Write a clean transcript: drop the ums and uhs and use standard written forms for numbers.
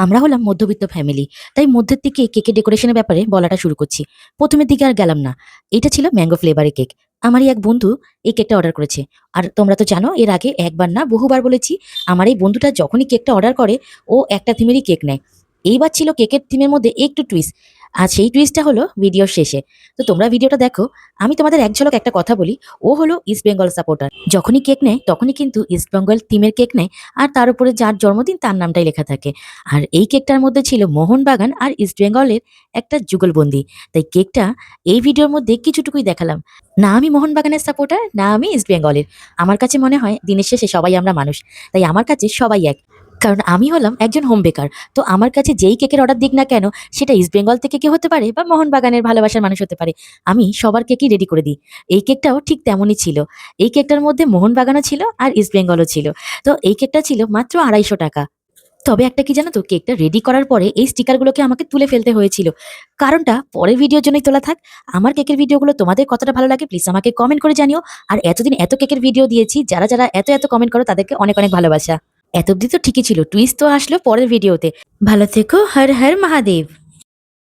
আমরা হলাম মধ্যবিত্ত ফ্যামিলি, তাই মধ্যের দিকে কেকের ডেকোরেশনের ব্যাপারে বলাটা শুরু করছি। প্রথমের দিকে আর গেলাম না। এটা ছিল ম্যাঙ্গো ফ্লেভারের কেক। আমারই এক বন্ধু এই কেকটা অর্ডার করেছে। আর তোমরা তো জানো এর আগে একবার না বহুবার বলেছি, আমার এই বন্ধুটা যখনই কেকটা অর্ডার করে ও একটা থিমেরই কেক নেয়। এইবার ছিল কেকের থিমের মধ্যে একটু টুইস্ট। আর সেই টুইস্টটা হলো ভিডিওর শেষে। তো তোমরা ভিডিওটা দেখো। আমি তোমাদের এক ঝলক একটা কথা বলি, ও হলো ইস্ট বেঙ্গল সাপোর্টার। যখনই কেক নেয় তখনই কিন্তু ইস্ট বেঙ্গল থিমের কেক নেয়। আর তার উপরে যার জন্মদিন তার নামটাই লেখা থাকে। আর এই কেকটার মধ্যে ছিল মোহনবাগান আর ইস্ট বেঙ্গলের একটা যুগলবন্দি। তাই কেকটা এই ভিডিওর মধ্যে কিছুটুকুই দেখালাম। না আমি মোহনবাগানের সাপোর্টার, না আমি ইস্ট বেঙ্গলের। আমার কাছে মনে হয় দিনের শেষে সবাই আমরা মানুষ, তাই আমার কাছে সবাই এক। কারণ আমি হলাম একজন হোম বেকার। তো আমার কাছে যেই কেকের অর্ডার দিক না কেন, সেটা ইস্ট বেঙ্গল থেকে কেউ হতে পারে বা মোহনবাগানের ভালোবাসার মানুষ হতে পারে, আমি সবার কেকই রেডি করে দিই। এই কেকটাও ঠিক তেমনই ছিল। এই কেকটার মধ্যে মোহনবাগানও ছিল আর ইস্ট বেঙ্গলও ছিল। তো এই কেকটা ছিল মাত্র 250 টাকা। তবে একটা কি জানো তো, কেকটা রেডি করার পরে এই স্টিকারগুলোকে আমাকে তুলে ফেলতে হয়েছিল। কারণটা পরের ভিডিওর জন্যই তোলা থাক। আমার কেকের ভিডিওগুলো তোমাদের কতটা ভালো লাগে প্লিজ আমাকে কমেন্ট করে জানিও। আর এতদিন এত কেকের ভিডিও দিয়েছি, যারা যারা এত এত কমেন্ট করো তাদেরকে অনেক অনেক ভালোবাসা। এত অব্দি তো ঠিকই ছিল, টুইস্ট তো আসলো পরের ভিডিওতে। ভালো থেকো, হর হর মহাদেব।